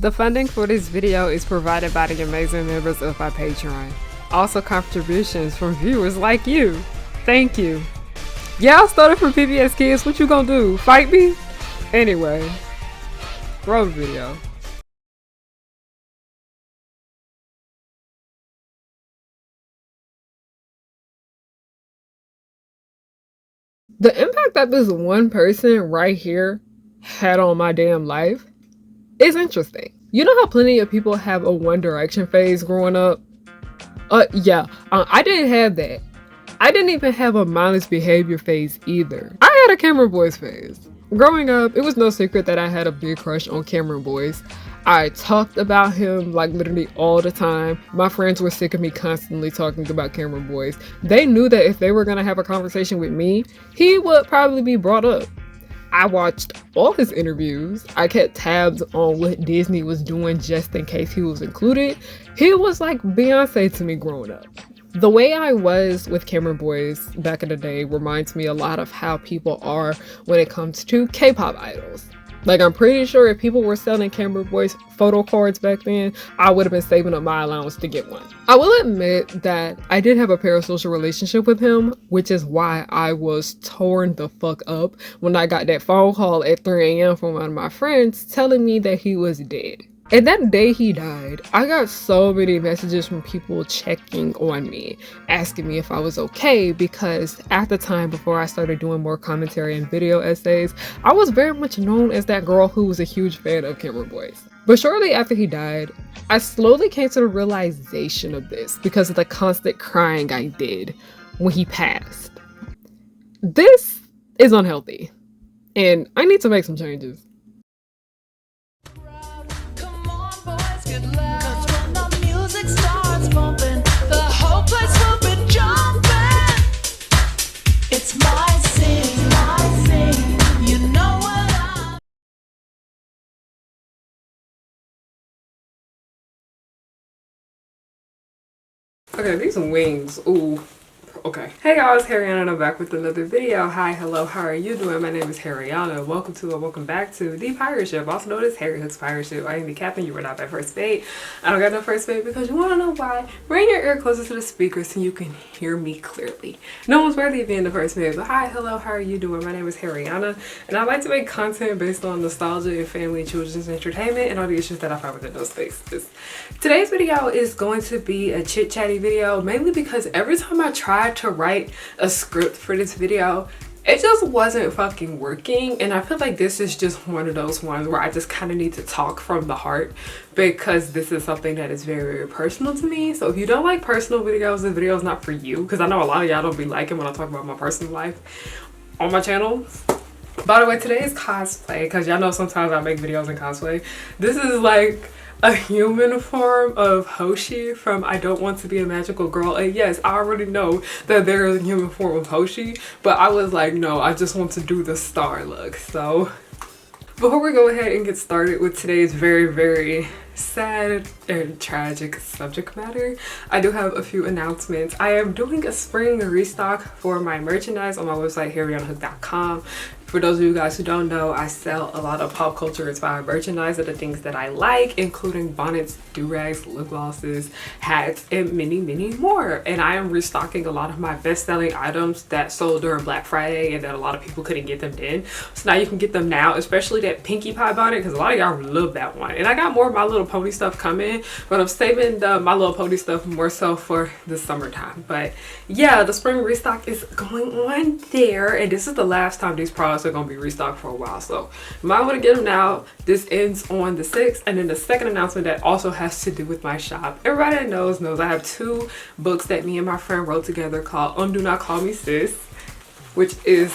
The funding for this video is provided by the amazing members of my Patreon. Also contributions from viewers like you. Thank you. Yeah, I started from PBS Kids. What you gonna do? Fight me? Anyway, roll the video. The impact that this one person right here had on my damn life is interesting. You know how plenty of people have a One Direction phase growing up? I didn't have that. I didn't even have a mindless behavior phase either. I had a Cameron Boyce phase. Growing up, it was no secret that I had a big crush on Cameron Boyce. I talked about him like literally all the time. My friends were sick of me constantly talking about Cameron Boyce. They knew that if they were gonna have a conversation with me, he would probably be brought up. I watched all his interviews. I kept tabs on what Disney was doing just in case he was included. He was like Beyonce to me growing up. The way I was with Cameron Boyce back in the day reminds me a lot of how people are when it comes to K-pop idols. Like, I'm pretty sure if people were selling Cameron Boyce photo cards back then, I would have been saving up my allowance to get one. I will admit that I did have a parasocial relationship with him, which is why I was torn the fuck up when I got that phone call at 3 a.m. from one of my friends telling me that he was dead. And that day he died, I got so many messages from people checking on me, asking me if I was okay, because at the time before I started doing more commentary and video essays, I was very much known as that girl who was a huge fan of Cameron Boyce. But shortly after he died, I slowly came to the realization of this because of the constant crying I did when he passed. This is unhealthy, and I need to make some changes. It's my scene, you know what I'm... Okay, these wings, ooh. Okay. Hey y'all, it's Harriana and I'm back with another video. Hi, hello, how are you doing? My name is Harriana. Welcome to and welcome back to The Pirate Ship, also known as Harry Hook's Pirate Ship. I am the captain, you were not that first mate. I don't got no first mate because you wanna know why? Bring your ear closer to the speaker so you can hear me clearly. No one's worthy of being the first mate, but hi, hello, how are you doing? My name is Harriana and I like to make content based on nostalgia and family and children's entertainment and all the issues that I find within those spaces. Today's video is going to be a chit-chatty video, mainly because every time I tried to write a script for this video, it just wasn't fucking working, and I feel like this is just one of those ones where I just kind of need to talk from the heart because this is something that is very, very personal to me. So if you don't like personal videos, this video is not for you, because I know a lot of y'all don't be liking when I talk about my personal life on my channel. By the way, today is cosplay, because y'all know sometimes I make videos in cosplay. This is like a human form of Hoshi from I Don't Want to Be a Magical Girl. And yes, I already know that there is a human form of Hoshi, but I was like, no, I just want to do the star look. So before we go ahead and get started with today's very, very sad and tragic subject matter, I do have a few announcements. I am doing a spring restock for my merchandise on my website, harryonhook.com. For those of you guys who don't know, I sell a lot of pop culture inspired merchandise of the things that I like, including bonnets, do-rags, lip glosses, hats, and many, many more. And I am restocking a lot of my best-selling items that sold during Black Friday and that a lot of people couldn't get them then. So now you can get them now, especially that Pinkie Pie bonnet, because a lot of y'all love that one. And I got more of My Little Pony stuff coming, but I'm saving the My Little Pony stuff more so for the summertime. But yeah, the spring restock is going on there, and this is the last time these products are gonna be restocked for a while, so you might want to get them now. This ends on the 6th. And then the second announcement that also has to do with my shop, everybody that knows I have 2 books that me and my friend wrote together called Do Not Call Me Sis, which is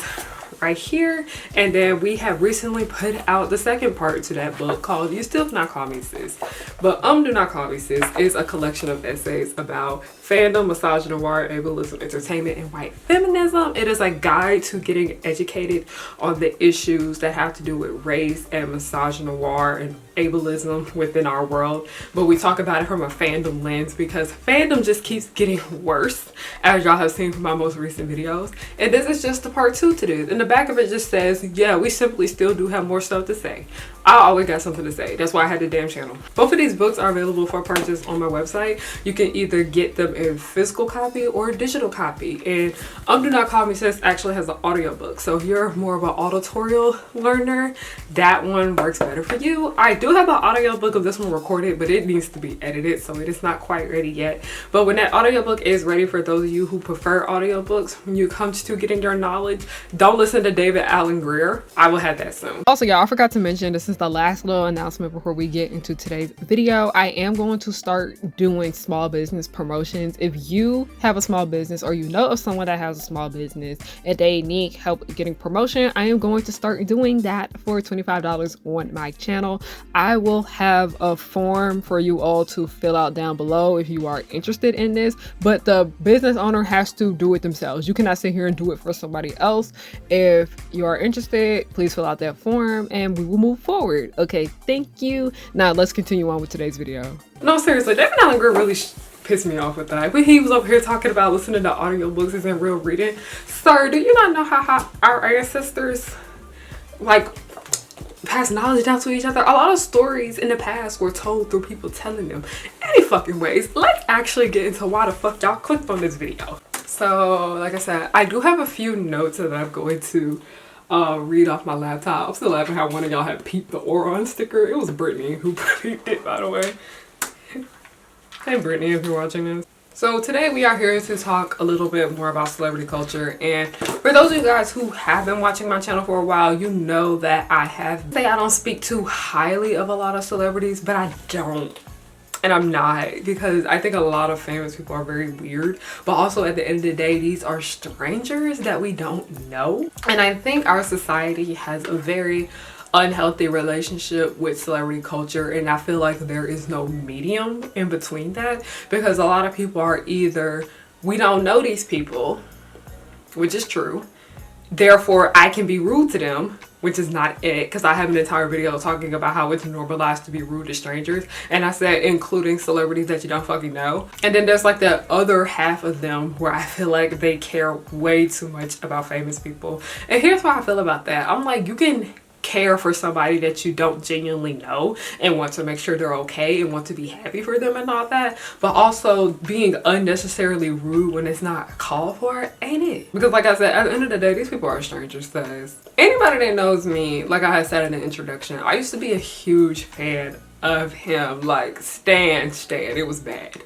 right here, and then we have recently put out the second part to that book called You Still Not Call Me Sis. But Do Not Call Me Sis is a collection of essays about fandom, misogynoir, ableism, entertainment, and white feminism. It is a guide to getting educated on the issues that have to do with race and misogynoir and ableism within our world, but we talk about it from a fandom lens because fandom just keeps getting worse, as y'all have seen from my most recent videos. And this is just the part 2 to this. And the back of it just says, yeah, we simply still do have more stuff to say. I always got something to say. That's why I had the damn channel. Both of these books are available for purchase on my website. You can either get them in physical copy or digital copy. And Do Not Call Me Sis actually has an audiobook. So if you're more of an auditorial learner, that one works better for you. I do have an audiobook of this one recorded, but it needs to be edited, so it is not quite ready yet. But when that audiobook is ready, for those of you who prefer audiobooks, when you come to getting your knowledge, don't listen to David Allen Greer. I will have that soon. Also, y'all, I forgot to mention, this is the last little announcement before we get into today's video. I am going to start doing small business promotions. If you have a small business or you know of someone that has a small business and they need help getting promotion, I am going to start doing that for $25 on my channel. I will have a form for you all to fill out down below if you are interested in this, but the business owner has to do it themselves. You cannot sit here and do it for somebody else. If you are interested, please fill out that form and we will move forward. Okay, thank you. Now let's continue on with today's video. No, seriously, David Allen Greer really pissed me off with that. When he was over here talking about listening to audiobooks isn't real reading. Sir, do you not know how our ancestors like pass knowledge down to each other? A lot of stories in the past were told through people telling them any fucking ways. Let's actually get into why the fuck y'all clicked on this video. So like I said, I do have a few notes that I'm going to read off my laptop. I'm still laughing how one of y'all had peeped the Oron sticker. It was Brittany who peeped it, by the way. Hey Brittany, if you're watching this. So today we are here to talk a little bit more about celebrity culture, and for those of you guys who have been watching my channel for a while, you know that I don't speak too highly of a lot of celebrities, but I don't. And I'm not, because I think a lot of famous people are very weird, but also at the end of the day, these are strangers that we don't know. And I think our society has a very unhealthy relationship with celebrity culture, and I feel like there is no medium in between that, because a lot of people are either, we don't know these people, which is true, therefore I can be rude to them, which is not it, because I have an entire video talking about how it's normalized to be rude to strangers, and I said including celebrities that you don't fucking know. And then there's like the other half of them where I feel like they care way too much about famous people. And here's how I feel about that. I'm like, you can care for somebody that you don't genuinely know and want to make sure they're okay and want to be happy for them and all that, but also being unnecessarily rude when it's not called for, ain't it? Because like I said, at the end of the day, these people are strangers to us. Anybody that knows me, like I had said in the introduction, I used to be a huge fan of him, like Stan. It was bad.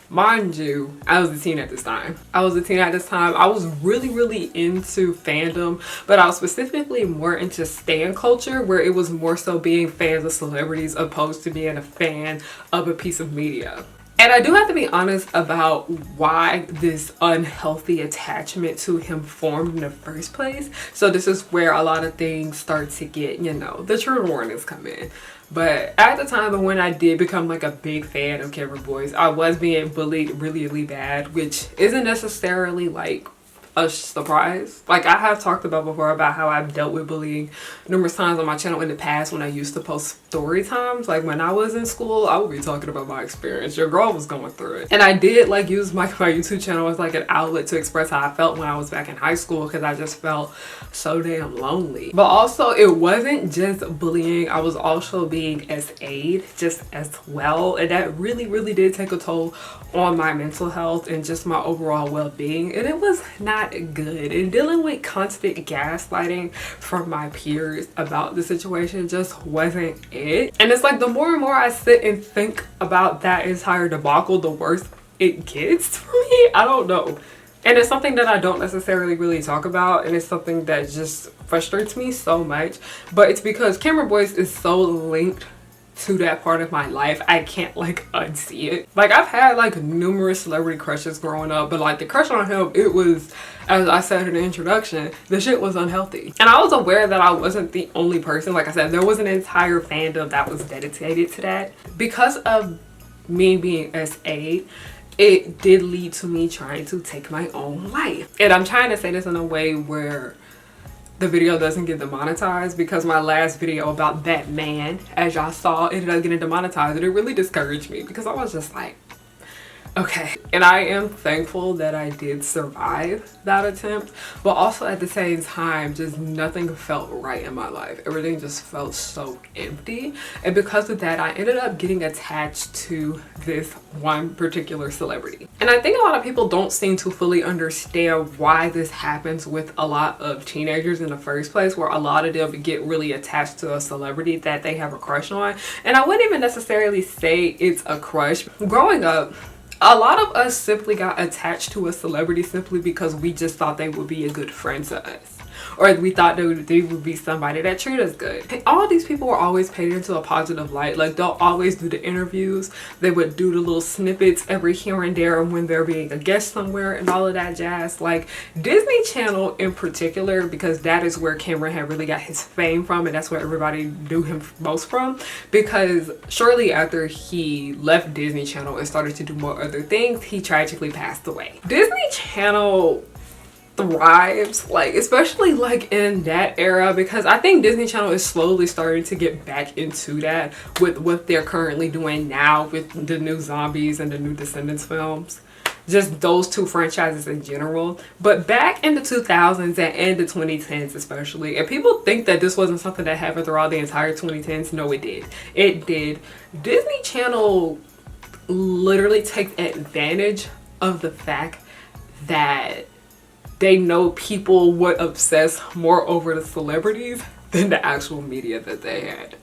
Mind you, I was a teen at this time. I was really into fandom, but I was specifically more into stan culture, where it was more so being fans of celebrities opposed to being a fan of a piece of media. And I do have to be honest about why this unhealthy attachment to him formed in the first place. So this is where a lot of things start to get, you know, the trigger warnings come in. But at the time when I did become like a big fan of Cameron Boyce, I was being bullied really, really bad, which isn't necessarily like a surprise. Like I have talked about before about how I've dealt with bullying numerous times on my channel in the past when I used to post story times. Like when I was in school, I would be talking about my experience. Your girl was going through it. And I did like use my YouTube channel as like an outlet to express how I felt when I was back in high school, because I just felt so damn lonely. But also it wasn't just bullying, I was also being SA'd just as well, and that really, really did take a toll on my mental health and just my overall well-being, and it was not good. And dealing with constant gaslighting from my peers about the situation just wasn't it. And it's like the more and more I sit and think about that entire debacle, the worse it gets for me. I don't know. And it's something that I don't necessarily really talk about, and it's something that just frustrates me so much. But it's because Cameron Boyce is so linked to that part of my life, I can't like unsee it. Like I've had like numerous celebrity crushes growing up, but like the crush on him, it was, as I said in the introduction, the shit was unhealthy. And I was aware that I wasn't the only person. Like I said, there was an entire fandom that was dedicated to that. Because of me being SA, it did lead to me trying to take my own life. And I'm trying to say this in a way where the video doesn't get demonetized, because my last video about that man, as y'all saw, ended up getting demonetized, and it really discouraged me, because I was just like, Okay, and I am thankful that I did survive that attempt, but also at the same time, just nothing felt right in my life. Everything just felt so empty, and because of that, I ended up getting attached to this one particular celebrity. And I think a lot of people don't seem to fully understand why this happens with a lot of teenagers in the first place, where a lot of them get really attached to a celebrity that they have a crush on. And I wouldn't even necessarily say it's a crush. Growing up, a lot of us simply got attached to a celebrity simply because we just thought they would be a good friend to us. Or we thought they would be somebody that treated us good. And all these people were always painted into a positive light. Like, they'll always do the interviews. They would do the little snippets every here and there when they're being a guest somewhere and all of that jazz. Like, Disney Channel in particular, because that is where Cameron had really got his fame from, and that's where everybody knew him most from. Because shortly after he left Disney Channel and started to do more other things, he tragically passed away. Disney Channel thrives, like, especially like in that era, because I think Disney Channel is slowly starting to get back into that with what they're currently doing now with the new Zombies and the new Descendants films. Just those two franchises in general. But back in the 2000s and the 2010s especially, and people think that this wasn't something that happened throughout the entire 2010s. No, it did. It did. Disney Channel literally takes advantage of the fact that they know people would obsess more over the celebrities than the actual media that they had.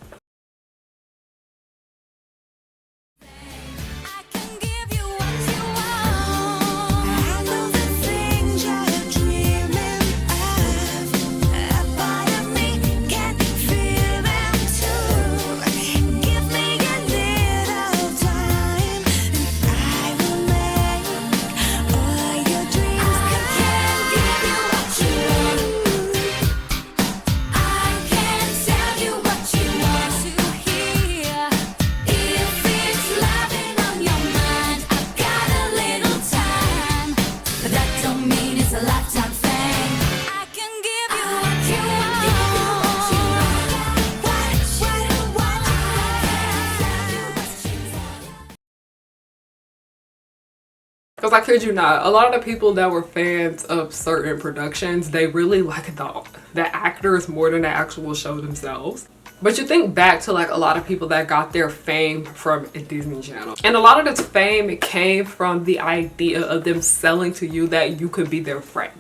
Because I kid you not, a lot of the people that were fans of certain productions, they really like the actors more than the actual show themselves. But you think back to like a lot of people that got their fame from Disney Channel. And a lot of this fame came from the idea of them selling to you that you could be their friend.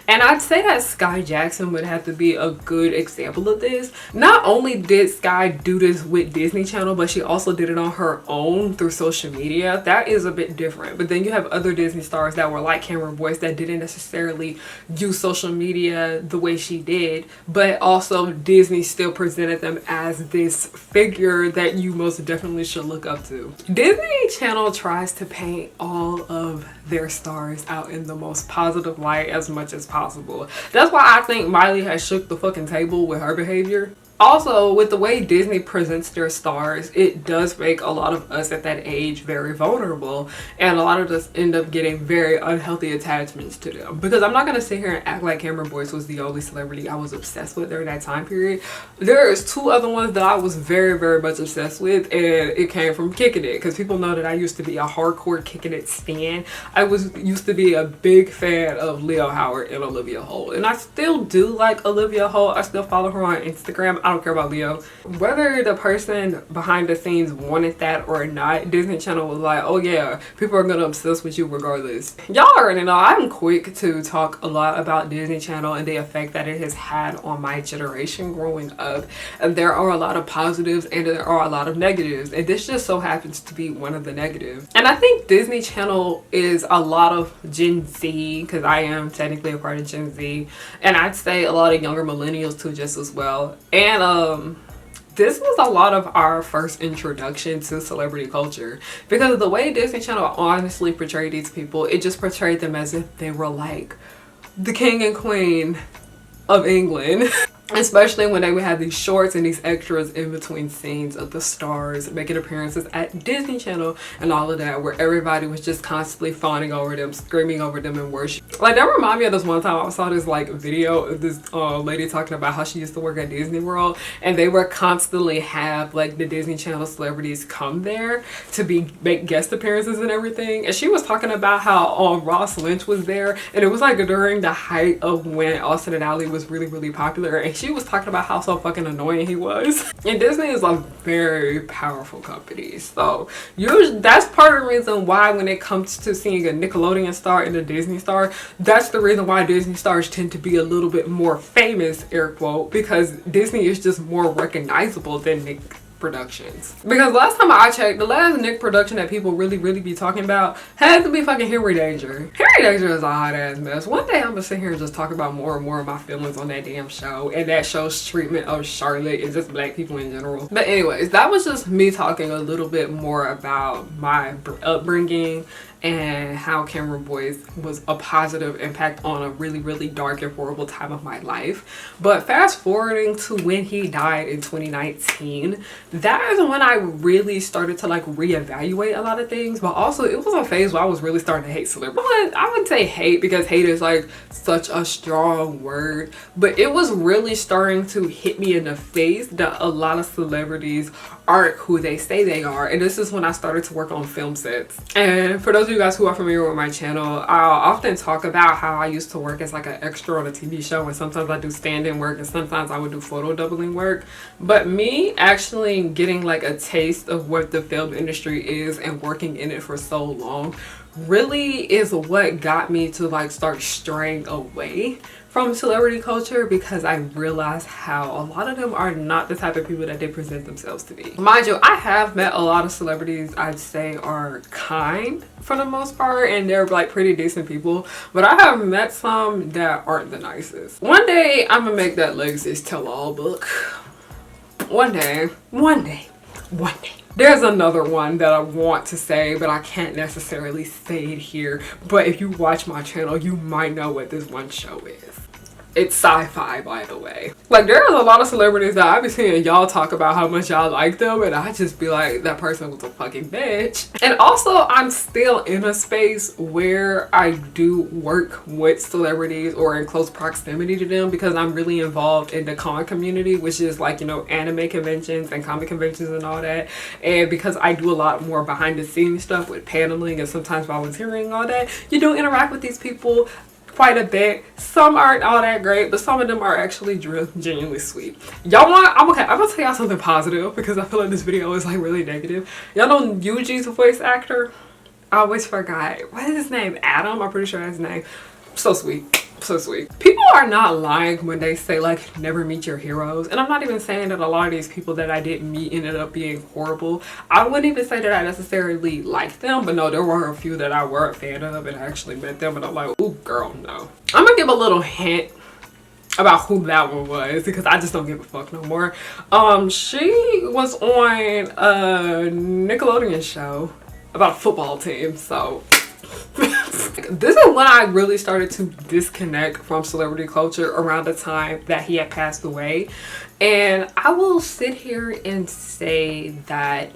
And I'd say that Sky Jackson would have to be a good example of this. Not only did Sky do this with Disney Channel, but she also did it on her own through social media. That is a bit different. But then you have other Disney stars that were like Cameron Boyce that didn't necessarily use social media the way she did, but also Disney still presented them as this figure that you most definitely should look up to. Disney Channel tries to paint all of their stars out in the most positive light as much as possible. That's why I think Miley has shook the fucking table with her behavior. Also, with the way Disney presents their stars, it does make a lot of us at that age very vulnerable, and a lot of us end up getting very unhealthy attachments to them. Because I'm not going to sit here and act like Cameron Boyce was the only celebrity I was obsessed with during that time period. There's two other ones that I was very, very much obsessed with, and it came from Kicking It, because people know that I used to be a hardcore Kicking It stan. I used to be a big fan of Leo Howard and Olivia Holt, and I still do like Olivia Holt. I still follow her on Instagram. I don't care about Leo. Whether the person behind the scenes wanted that or not, Disney Channel was like, oh yeah, people are gonna obsess with you regardless. Y'all already know I'm quick to talk a lot about Disney Channel and the effect that it has had on my generation growing up. And there are a lot of positives and there are a lot of negatives, and this just so happens to be one of the negatives. And I think Disney Channel is a lot of Gen Z, because I am technically a part of Gen Z, and I'd say a lot of younger millennials too just as well. And this was a lot of our first introduction to celebrity culture, because of the way Disney Channel honestly portrayed these people. It just portrayed them as if they were like the king and queen of England. Especially when they would have these shorts and these extras in between scenes of the stars making appearances at Disney Channel and all of that, where everybody was just constantly fawning over them, screaming over them, and worship. Like, that reminded me of this one time I saw this like video of this lady talking about how she used to work at Disney World, and they would constantly have like the Disney Channel celebrities come there to make guest appearances and everything. And she was talking about how Ross Lynch was there, and it was like during the height of when Austin and Ally was really popular, and she was talking about how so fucking annoying he was. And Disney is a very powerful company, so that's part of the reason why when it comes to seeing a Nickelodeon star and a Disney star, that's the reason why Disney stars tend to be a little bit more famous, air quote, because Disney is just more recognizable than Nick Productions. Because last time I checked, the last Nick production that people really be talking about had to be fucking Henry Danger. Henry Danger is a hot ass mess. One day I'm gonna sit here and just talk about more and more of my feelings on that damn show and that show's treatment of Charlotte and just black people in general. But anyways, that was just me talking a little bit more about my upbringing and how Cameron Boyce was a positive impact on a really dark and horrible time of my life. But fast forwarding to when he died in 2019, that is when I really started to like reevaluate a lot of things. But also it was a phase where I was really starting to hate celebrities. I wouldn't say hate, because hate is like such a strong word, but it was really starting to hit me in the face that a lot of celebrities aren't who they say they are. And this is when I started to work on film sets. And for those of you guys who are familiar with my channel, I'll often talk about how I used to work as like an extra on a TV show, and sometimes I do stand-in work and sometimes I would do photo doubling work. But me actually getting like a taste of what the film industry is and working in it for so long really is what got me to like start straying away from celebrity culture, because I realized how a lot of them are not the type of people that they present themselves to be. Mind you, I have met a lot of celebrities I'd say are kind for the most part, and they're like pretty decent people, but I have met some that aren't the nicest. One day I'm gonna make that Legacy's tell-all book. One day. There's another one that I want to say, but I can't necessarily say it here. But if you watch my channel, you might know what this one show is. It's sci-fi, by the way. Like, there's a lot of celebrities that I be seeing y'all talk about how much y'all like them, and I just be like, that person was a fucking bitch. And also, I'm still in a space where I do work with celebrities or in close proximity to them, because I'm really involved in the con community, which is like, you know, anime conventions and comic conventions and all that. And because I do a lot more behind the scenes stuff with paneling and sometimes volunteering and all that, you do interact with these people quite a bit. Some aren't all that great, but some of them are actually genuinely sweet. Y'all want, I'm gonna tell y'all something positive, because I feel like this video is like really negative. Y'all know Yuji's voice actor? I always forgot. What is his name? Adam? I'm pretty sure that's his name. So sweet. So sweet. People are not lying when they say like never meet your heroes, and I'm not even saying that a lot of these people that I didn't meet ended up being horrible. I wouldn't even say that I necessarily liked them, but no, there were a few that I were a fan of and I actually met them, and I'm like, ooh girl, no. I'm gonna give a little hint about who that one was, because I just don't give a fuck no more. She was on a Nickelodeon show about a football team, so this is when I really started to disconnect from celebrity culture, around the time that he had passed away. And I will sit here and say that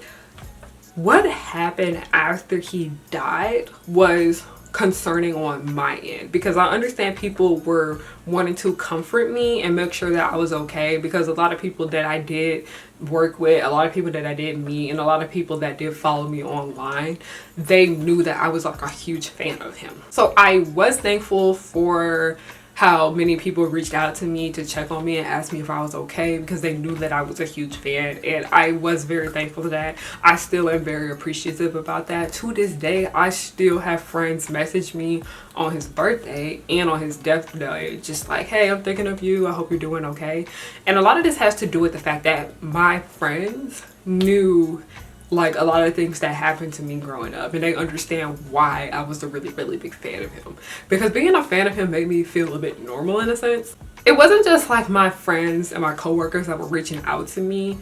what happened after he died was concerning on my end, because I understand people were wanting to comfort me and make sure that I was okay, because a lot of people that I did work with, a lot of people that I did meet, and a lot of people that did follow me online, they knew that I was like a huge fan of him. So I was thankful for how many people reached out to me to check on me and ask me if I was okay, because they knew that I was a huge fan, and I was very thankful for that. I still am very appreciative about that. To this day, I still have friends message me on his birthday and on his death day, just like, hey, I'm thinking of you, I hope you're doing okay. And a lot of this has to do with the fact that my friends knew like a lot of things that happened to me growing up, and they understand why I was a really big fan of him, because being a fan of him made me feel a bit normal in a sense. It wasn't just like my friends and my coworkers that were reaching out to me.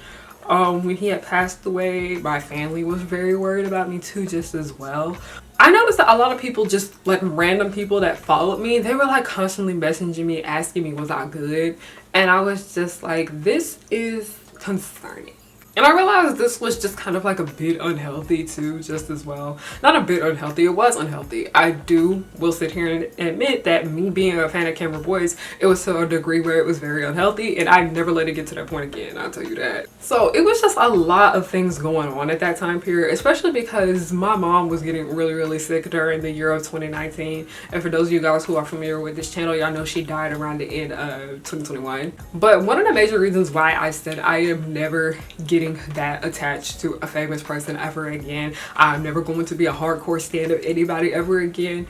When he had passed away, my family was very worried about me too, just as well. I noticed that a lot of people, just like random people that followed me, they were like constantly messaging me, asking me was I good, and I was just like, this is concerning. And I realized this was just kind of like a bit unhealthy too, just as well. Not a bit unhealthy, it was unhealthy. I will sit here and admit that me being a fan of Cameron Boyce, it was to a degree where it was very unhealthy, and I never let it get to that point again, I'll tell you that. So it was just a lot of things going on at that time period, especially because my mom was getting really, really sick during the year of 2019. And for those of you guys who are familiar with this channel, y'all know she died around the end of 2021. But one of the major reasons why I said I am never getting that attached to a famous person ever again, I'm never going to be a hardcore stan of anybody ever again,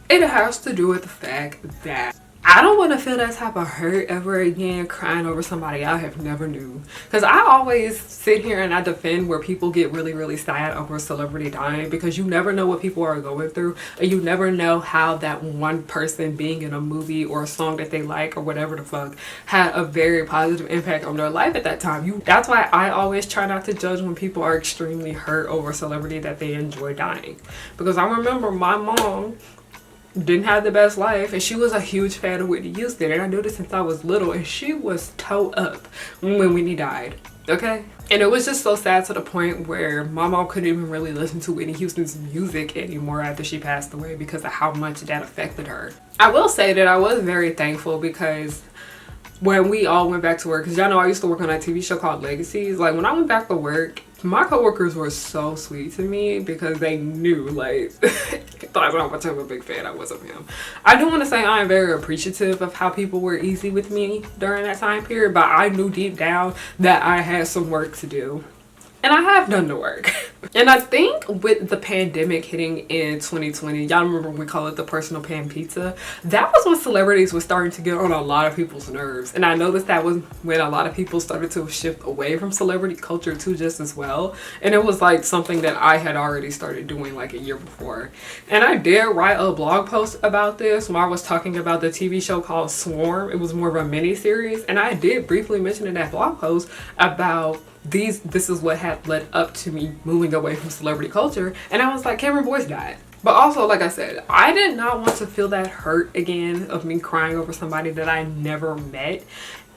it has to do with the fact that I don't want to feel that type of hurt ever again, crying over somebody I have never knew. Because I always sit here and I defend where people get really, really sad over a celebrity dying, because you never know what people are going through, and you never know how that one person being in a movie or a song that they like or whatever the fuck had a very positive impact on their life at that time. That's why I always try not to judge when people are extremely hurt over a celebrity that they enjoy dying. Because I remember my mom didn't have the best life, and she was a huge fan of Whitney Houston, and I knew this since I was little, and she was toe up when Whitney died, okay? And it was just so sad to the point where my mom couldn't even really listen to Whitney Houston's music anymore after she passed away because of how much that affected her. I will say that I was very thankful, because when we all went back to work, because y'all know I used to work on a TV show called Legacies, like when I went back to work, my coworkers were so sweet to me because they knew, like, thought how much of a big fan I was of him. I do want to say I am very appreciative of how people were easy with me during that time period, but I knew deep down that I had some work to do. And I have done the work. And I think with the pandemic hitting in 2020, y'all remember we call it the personal pan pizza, that was when celebrities were starting to get on a lot of people's nerves. And I noticed that was when a lot of people started to shift away from celebrity culture too, just as well. And it was like something that I had already started doing like a year before. And I did write a blog post about this where I was talking about the TV show called Swarm. It was more of a mini series, and I did briefly mention in that blog post about this is what had led up to me moving away from celebrity culture. And I was like, Cameron Boyce died. But also, like I said, I did not want to feel that hurt again of me crying over somebody that I never met.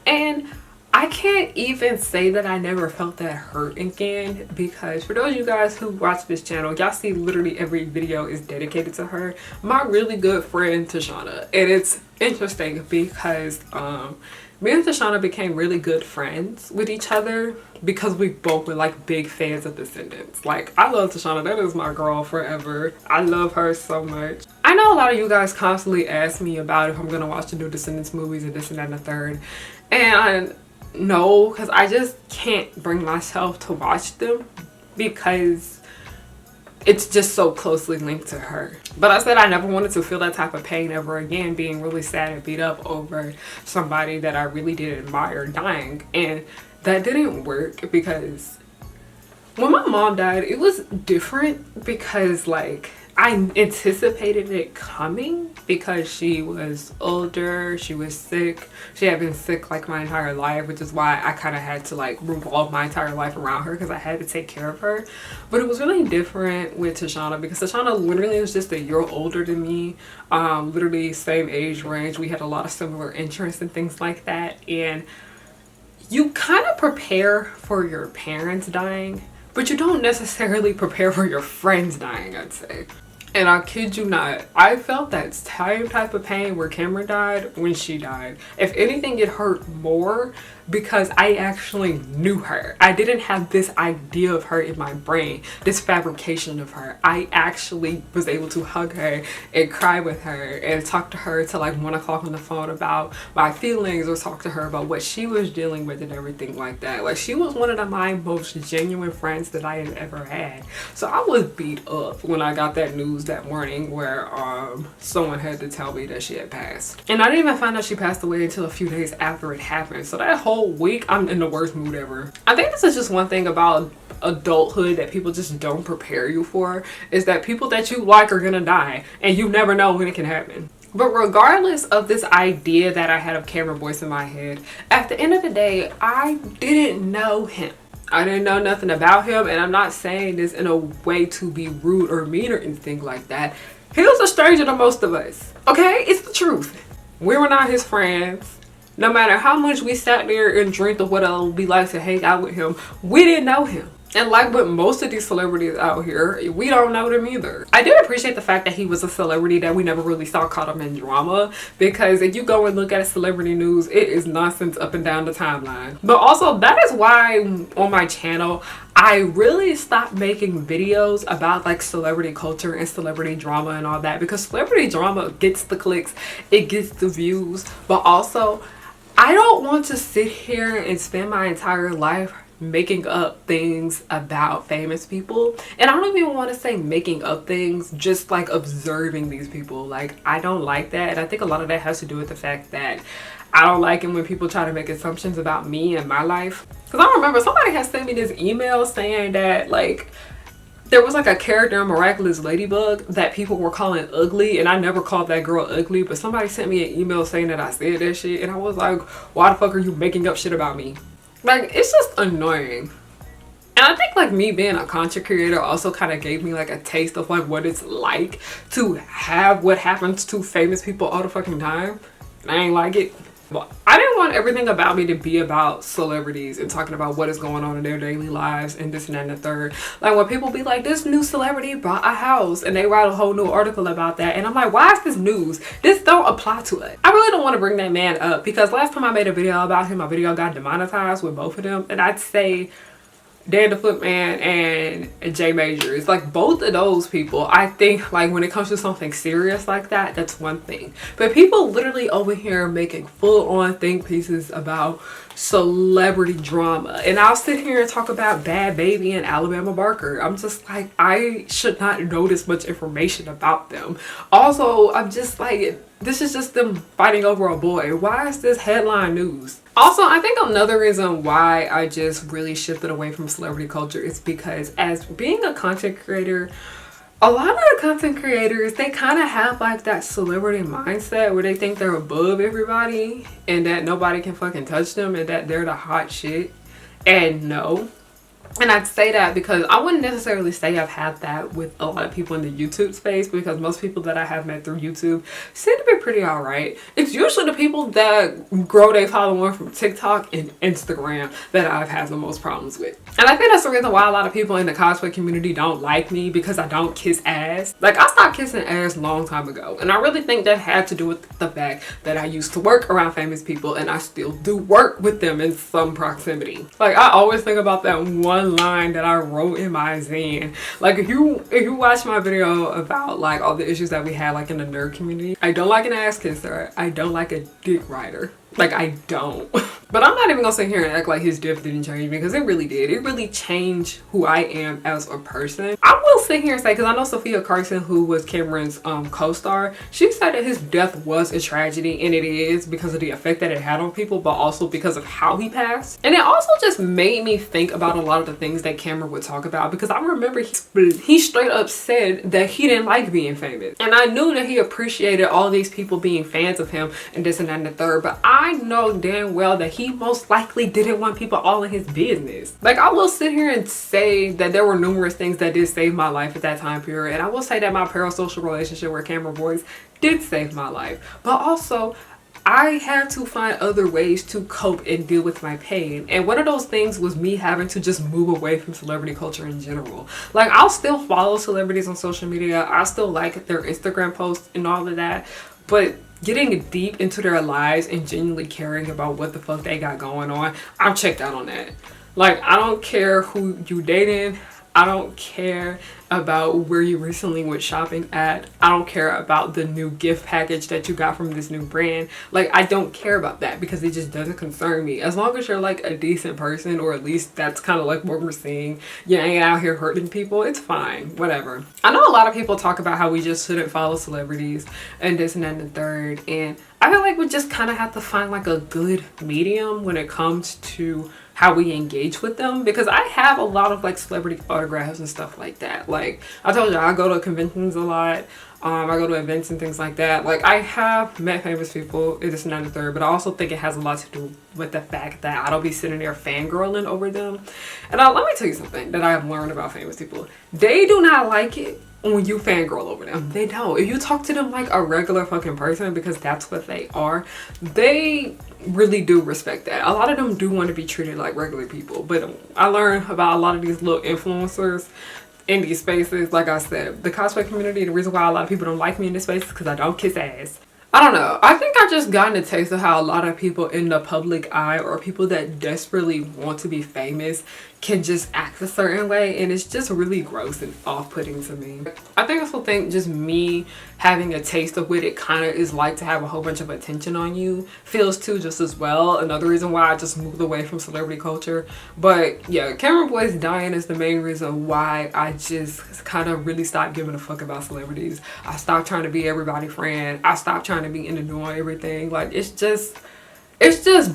And I can't even say that I never felt that hurt again, because for those of you guys who watch this channel, y'all see literally every video is dedicated to her, my really good friend Tashana. And it's interesting because me and Tashana became really good friends with each other because we both were like big fans of Descendants. Like, I love Tashana, that is my girl forever. I love her so much. I know a lot of you guys constantly ask me about if I'm gonna watch the new Descendants movies and this and that and the third. And no, because I just can't bring myself to watch them because it's just so closely linked to her. But I said I never wanted to feel that type of pain ever again, being really sad and beat up over somebody that I really did admire dying. And that didn't work, because when my mom died, it was different because like I anticipated it coming because she was older, she was sick, she had been sick like my entire life, which is why I kind of had to like revolve my entire life around her because I had to take care of her. But it was really different with Tashana because Tashana literally was just a year older than me, literally same age range. We had a lot of similar interests and things like that, and you kind of prepare for your parents dying, but you don't necessarily prepare for your friends dying, I'd say. And I kid you not, I felt that same type of pain where Cameron died when she died. If anything, it hurt more because I actually knew her. I didn't have this idea of her in my brain, this fabrication of her. I actually was able to hug her and cry with her and talk to her till like 1 o'clock on the phone about my feelings, or talk to her about what she was dealing with and everything like that. Like, she was one of my most genuine friends that I have ever had. So I was beat up when I got that news that morning where someone had to tell me that she had passed. And I didn't even find out she passed away until a few days after it happened. So that whole week I'm in the worst mood ever. I think this is just one thing about adulthood that people just don't prepare you for, is that people that you like are gonna die and you never know when it can happen. But regardless of this idea that I had of Cameron Boyce in my head, at the end of the day, I didn't know him. I didn't know nothing about him, and I'm not saying this in a way to be rude or mean or anything like that. He was a stranger to most of us. Okay? It's the truth. We were not his friends. No matter how much we sat there and dreamed of what it would be like to hang out with him, we didn't know him. And like with most of these celebrities out here, we don't know them either. I did appreciate the fact that he was a celebrity that we never really saw caught up in drama, because if you go and look at celebrity news, it is nonsense up and down the timeline. But also, that is why on my channel, I really stopped making videos about like celebrity culture and celebrity drama and all that, because celebrity drama gets the clicks, it gets the views, but also I don't want to sit here and spend my entire life making up things about famous people. And I don't even want to say making up things, just like observing these people. Like, I don't like that, and I think a lot of that has to do with the fact that I don't like it when people try to make assumptions about me and my life. Because I remember somebody had sent me this email saying that like there was like a character in Miraculous Ladybug that people were calling ugly, and I never called that girl ugly, but somebody sent me an email saying that I said that shit, and I was like, why the fuck are you making up shit about me? Like, it's just annoying. And I think like me being a content creator also kind of gave me like a taste of like what it's like to have what happens to famous people all the fucking time. And I ain't like it. But I didn't want everything about me to be about celebrities and talking about what is going on in their daily lives and this and that and the third. Like when people be like, this new celebrity bought a house, and they write a whole new article about that, and I'm like, why is this news? This don't apply to it. I really don't want to bring that man up, because last time I made a video about him, my video got demonetized with both of them, and I'd say Dan the Footman and Jay Majors, like both of those people, I think like when it comes to something serious like that, that's one thing. But people literally over here making full-on think pieces about celebrity drama, and I'll sit here and talk about Bad Baby and Alabama Barker. I'm just like, I should not know this much information about them. Also, I'm just like, this is just them fighting over a boy. Why is this headline news? Also, I think another reason why I just really shifted away from celebrity culture is because as being a content creator, a lot of the content creators, they kind of have like that celebrity mindset where they think they're above everybody and that nobody can fucking touch them and that they're the hot shit. And no. And I'd say that because I wouldn't necessarily say I've had that with a lot of people in the YouTube space, because most people that I have met through YouTube seem to be pretty alright. It's usually the people that grow their following from TikTok and Instagram that I've had the most problems with. And I think that's the reason why a lot of people in the cosplay community don't like me, because I don't kiss ass. Like, I stopped kissing ass a long time ago, and I really think that had to do with the fact that I used to work around famous people, and I still do work with them in some proximity. Like, I always think about that one line that I wrote in my zine. Like, if you watch my video about like all the issues that we had like in the nerd community, I don't like an ass kisser, I don't like a dick rider. Like, I don't. But I'm not even gonna sit here and act like his diff didn't change me, because it really did. It really changed who I am as a person. I will sit here and say, because I know Sophia Carson, who was Cameron's co-star, she said that his death was a tragedy, and it is because of the effect that it had on people, but also because of how he passed. And it also just made me think about a lot of the things that Cameron would talk about, because I remember he straight up said that he didn't like being famous. And I knew that he appreciated all these people being fans of him and this and that and the third, but I know damn well that he most likely didn't want people all in his business. Like, I will sit here and say that there were numerous things that did save my life at that time period, and I will say that my parasocial relationship with Cameron Boyce did save my life, but also I had to find other ways to cope and deal with my pain. And one of those things was me having to just move away from celebrity culture in general. Like, I'll still follow celebrities on social media, I still like their Instagram posts and all of that, but getting deep into their lives and genuinely caring about what the fuck they got going on, I'm checked out on that. Like, I don't care who you dating, I don't care about where you recently went shopping at, I don't care about the new gift package that you got from this new brand. Like, I don't care about that, because it just doesn't concern me. As long as you're like a decent person, or at least that's kind of like what we're seeing, you ain't out here hurting people, it's fine, whatever. I know a lot of people talk about how we just shouldn't follow celebrities and this and that and the third, and I feel like we just kind of have to find like a good medium when it comes to how we engage with them, because I have a lot of like celebrity autographs and stuff like that. Like I told you, I go to conventions a lot. I go to events and things like that. Like, I have met famous people. It is not a third, but I also think it has a lot to do with the fact that I don't be sitting there fangirling over them. And let me tell you something that I have learned about famous people. They do not like it when you fangirl over them. They don't. If you talk to them like a regular fucking person, because that's what they are, they really do respect that. A lot of them do want to be treated like regular people. But I learned about a lot of these little influencers in these spaces. Like I said, the cosplay community, the reason why a lot of people don't like me in this space is because I don't kiss ass. I don't know. I think I just gotten a taste of how a lot of people in the public eye, or people that desperately want to be famous, can just act a certain way, and it's just really gross and off-putting to me. I think I also think just me having a taste of what it kind of is like to have a whole bunch of attention on you feels too just as well. Another reason why I just moved away from celebrity culture. But yeah, Cameron Boyce dying is the main reason why I just kind of really stopped giving a fuck about celebrities. I stopped trying to be everybody's friend. I stopped trying to be into doing everything. Like, it's just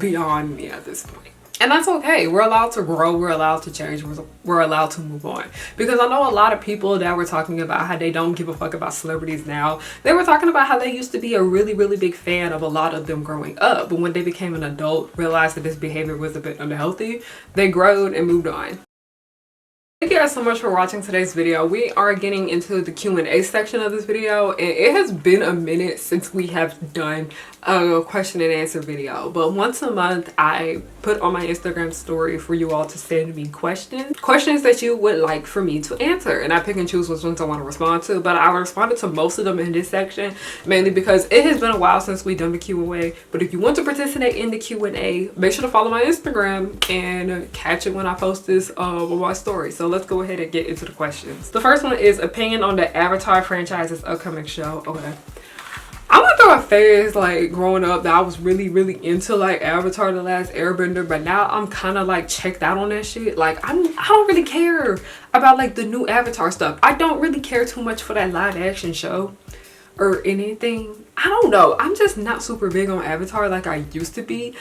beyond me at this point. And that's okay. We're allowed to grow. We're allowed to change. We're allowed to move on. Because I know a lot of people that were talking about how they don't give a fuck about celebrities now. They were talking about how they used to be a really, really big fan of a lot of them growing up. But when they became an adult, realized that this behavior was a bit unhealthy, they growed and moved on. Thank you guys so much for watching today's video. We are getting into the Q&A section of this video, and it has been a minute since we have done a question and answer video. But once a month, I put on my Instagram story for you all to send me questions that you would like for me to answer, and I pick and choose which ones I want to respond to. But I responded to most of them in this section, mainly because it has been a while since we've done the Q&A. But if you want to participate in the Q&A, make sure to follow my Instagram and catch it when I post this on my story. So let's go ahead and get into the questions. The first one is opinion on the Avatar franchise's upcoming show. Okay. I went through a phase like growing up that I was really, really into like Avatar The Last Airbender, but now I'm kind of like checked out on that shit. Like, I don't really care about like the new Avatar stuff. I don't really care too much for that live action show or anything. I don't know. I'm just not super big on Avatar like I used to be,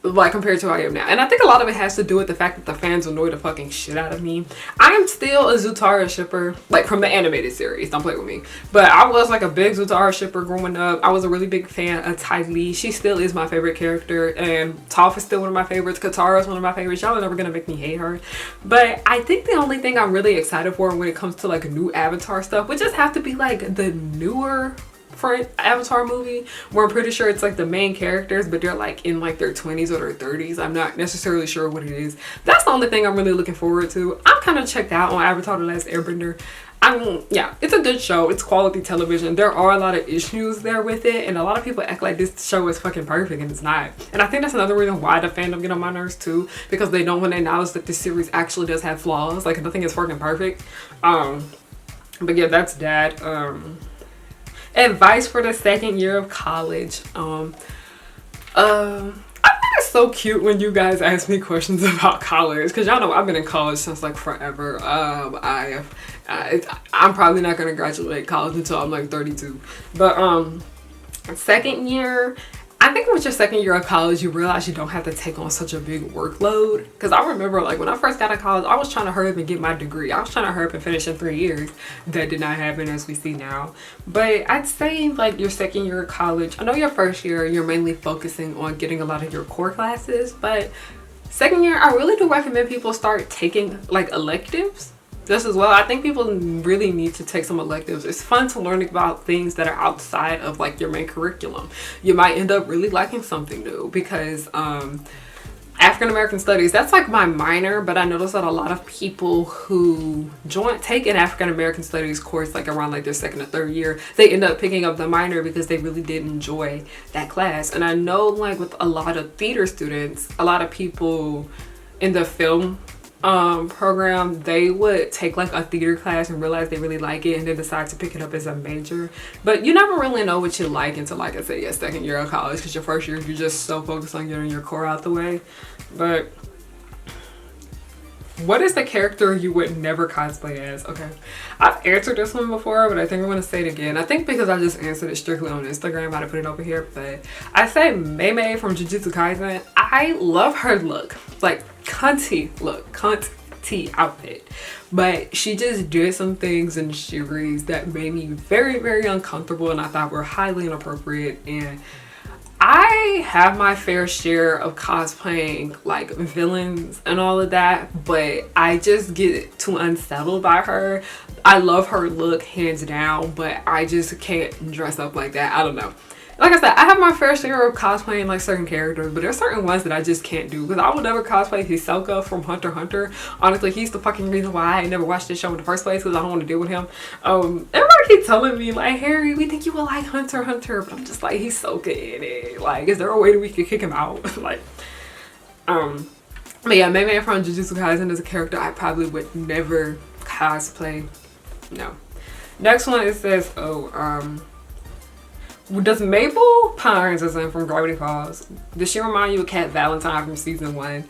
like compared to how I am now. And I think a lot of it has to do with the fact that the fans annoy the fucking shit out of me. I am still a Zutara shipper, like from the animated series, don't play with me. But I was like a big Zutara shipper growing up. I was a really big fan of Ty Lee. She still is my favorite character, and Toph is still one of my favorites. Katara is one of my favorites. Y'all are never gonna make me hate her. But I think the only thing I'm really excited for when it comes to like new Avatar stuff would just have to be like the newer Avatar movie, where I'm pretty sure it's like the main characters, but they're like in like their 20s or their 30s. I'm not necessarily sure what it is. That's the only thing I'm really looking forward to. I'm kind of checked out on Avatar The Last Airbender. Yeah, it's a good show. It's quality television. There are a lot of issues there with it, and a lot of people act like this show is fucking perfect, and it's not. And I think that's another reason why the fandom get on my nerves too, because they don't want to acknowledge that this series actually does have flaws. Like, nothing is fucking perfect. But yeah, that's that. Advice for the second year of college. I think it's so cute when you guys ask me questions about college, because y'all know I've been in college since like forever. I'm probably not gonna graduate college until I'm like 32. But second year, I think with your second year of college, you realize you don't have to take on such a big workload. Because I remember like when I first got to college, I was trying to hurry up and get my degree. I was trying to hurry up and finish in 3 years. That did not happen, as we see now. But I'd say like your second year of college, I know your first year, you're mainly focusing on getting a lot of your core classes. But second year, I really do recommend people start taking like electives just as well. I think people really need to take some electives. It's fun to learn about things that are outside of like your main curriculum. You might end up really liking something new, because African American studies, that's like my minor, but I noticed that a lot of people who take an African American studies course like around like their second or third year, they end up picking up the minor because they really did enjoy that class. And I know like with a lot of theater students, a lot of people in the film program, they would take like a theater class and realize they really like it and then decide to pick it up as a major. But you never really know what you like until, like I said, your second year of college, because your first year you're just so focused on getting your core out the way. But what is the character you would never cosplay as? Okay, I've answered this one before, but I think I'm gonna say it again. I think because I just answered it strictly on Instagram, I had to put it over here, but I say Mei from Jujutsu Kaisen. I love her look, like cunty look, cunt tea outfit. But she just did some things in the series that made me very, very uncomfortable, and I thought were highly inappropriate. And I have my fair share of cosplaying like villains and all of that, but I just get too unsettled by her. I love her look hands down, but I just can't dress up like that. I don't know. Like I said, I have my fair share of cosplaying like certain characters, but there's certain ones that I just can't do, because I would never cosplay Hisoka from Hunter x Hunter. Honestly, he's the fucking reason why I never watched this show in the first place, because I don't want to deal with him. Everybody keep telling me like, Harry, we think you will like Hunter x Hunter, but I'm just like, Hisoka in it. Like, is there a way that we could kick him out? Like, but yeah, Mei Mei from Jujutsu Kaisen is a character I probably would never cosplay. No. Next one, it says, does Maple Pines, as in from Gravity Falls, does she remind you of Cat Valentine from season 1?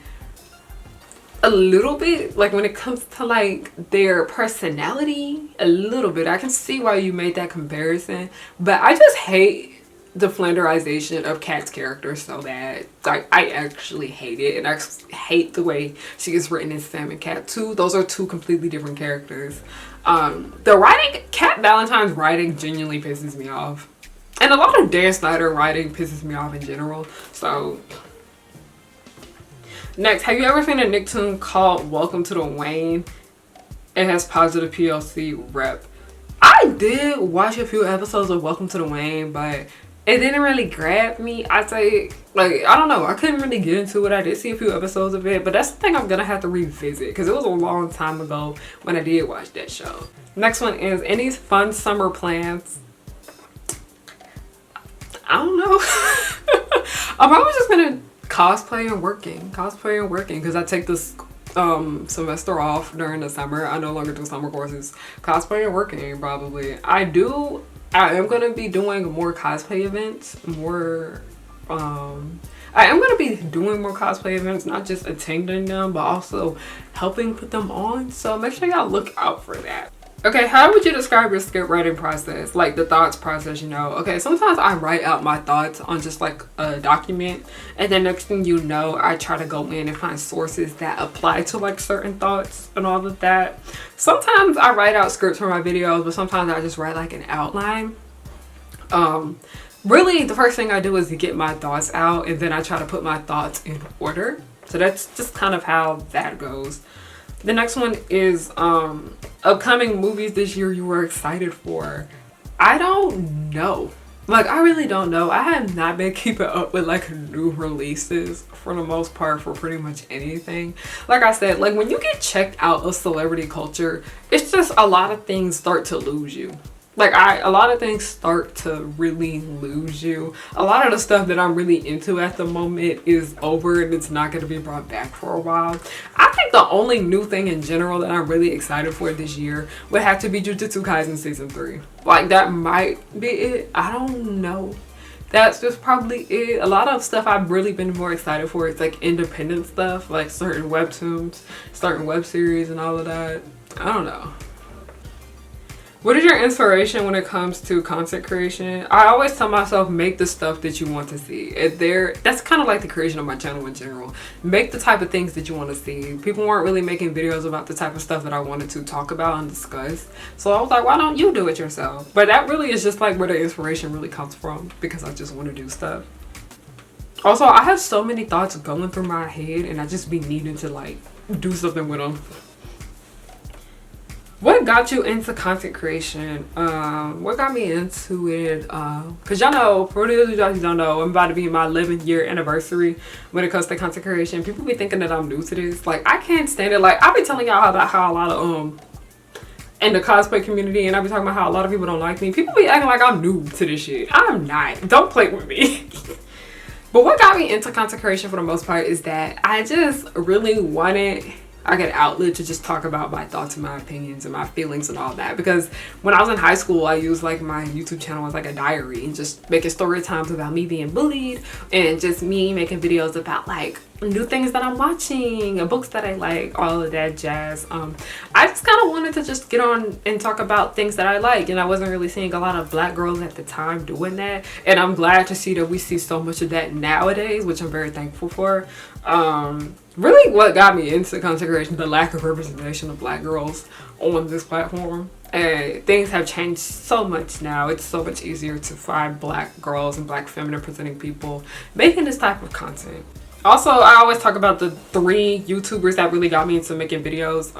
A little bit, like when it comes to like their personality, a little bit. I can see why you made that comparison, but I just hate the flanderization of Cat's character so bad. Like, I actually hate it, and I hate the way she gets written in Sam and Cat too. Those are two completely different characters. The writing, Cat Valentine's writing genuinely pisses me off. And a lot of Dan Snyder writing pisses me off in general. So, next, have you ever seen a Nicktoon called Welcome to the Wayne? It has positive PLC rep. I did watch a few episodes of Welcome to the Wayne, but it didn't really grab me. I'd say, like, I don't know. I couldn't really get into it. I did see a few episodes of it, but that's the thing I'm gonna have to revisit, because it was a long time ago when I did watch that show. Next one is, any fun summer plans? I don't know. I'm probably just gonna cosplay and working, because I take this semester off during the summer. I no longer do summer courses. Cosplay and working, probably. I am gonna be doing more cosplay events, I am gonna be doing more cosplay events, not just attending them, but also helping put them on. So make sure y'all look out for that. Okay, how would you describe your script writing process? Like the thoughts process, you know? Okay, sometimes I write out my thoughts on just like a document, and then next thing you know, I try to go in and find sources that apply to like certain thoughts and all of that. Sometimes I write out scripts for my videos, but sometimes I just write like an outline. Really, the first thing I do is to get my thoughts out, and then I try to put my thoughts in order. So that's just kind of how that goes. The next one is upcoming movies this year you were excited for. I don't know. Like, I really don't know. I have not been keeping up with like new releases for the most part for pretty much anything. Like I said, like when you get checked out of celebrity culture, it's just a lot of things start to lose you. Like a lot of things start to really lose you. A lot of the stuff that I'm really into at the moment is over, and it's not going to be brought back for a while. I think the only new thing in general that I'm really excited for this year would have to be Jujutsu Kaisen season 3. Like, that might be it. I don't know. That's just probably it. A lot of stuff I've really been more excited for is like independent stuff, like certain webtoons, certain web series and all of that. I don't know. What is your inspiration when it comes to content creation? I always tell myself, make the stuff that you want to see. That's kind of like the creation of my channel in general. Make the type of things that you want to see. People weren't really making videos about the type of stuff that I wanted to talk about and discuss. So I was like, why don't you do it yourself? But that really is just like where the inspiration really comes from, because I just want to do stuff. Also, I have so many thoughts going through my head, and I just be needing to like do something with them. What got you into content creation? What got me into it? Because y'all know, for those of y'all who don't know, I'm about to be my 11th year anniversary when it comes to content creation. People be thinking that I'm new to this. Like, I can't stand it. Like, I've been telling y'all about how a lot of, in the cosplay community, and I've been talking about how a lot of people don't like me. People be acting like I'm new to this shit. I'm not. Don't play with me. But what got me into content creation for the most part is that I just really wanted I get an outlet to just talk about my thoughts and my opinions and my feelings and all that. Because when I was in high school, I used like my YouTube channel as like a diary and just making story times about me being bullied and just me making videos about like new things that I'm watching, books that I like, all of that jazz. I just kind of wanted to just get on and talk about things that I like, and I wasn't really seeing a lot of black girls at the time doing that, and I'm glad to see that we see so much of that nowadays, which I'm very thankful for. Really what got me into content creation, the lack of representation of black girls on this platform. And things have changed so much now. It's so much easier to find black girls and black feminine presenting people making this type of content. Also, I always talk about the 3 YouTubers that really got me into making videos.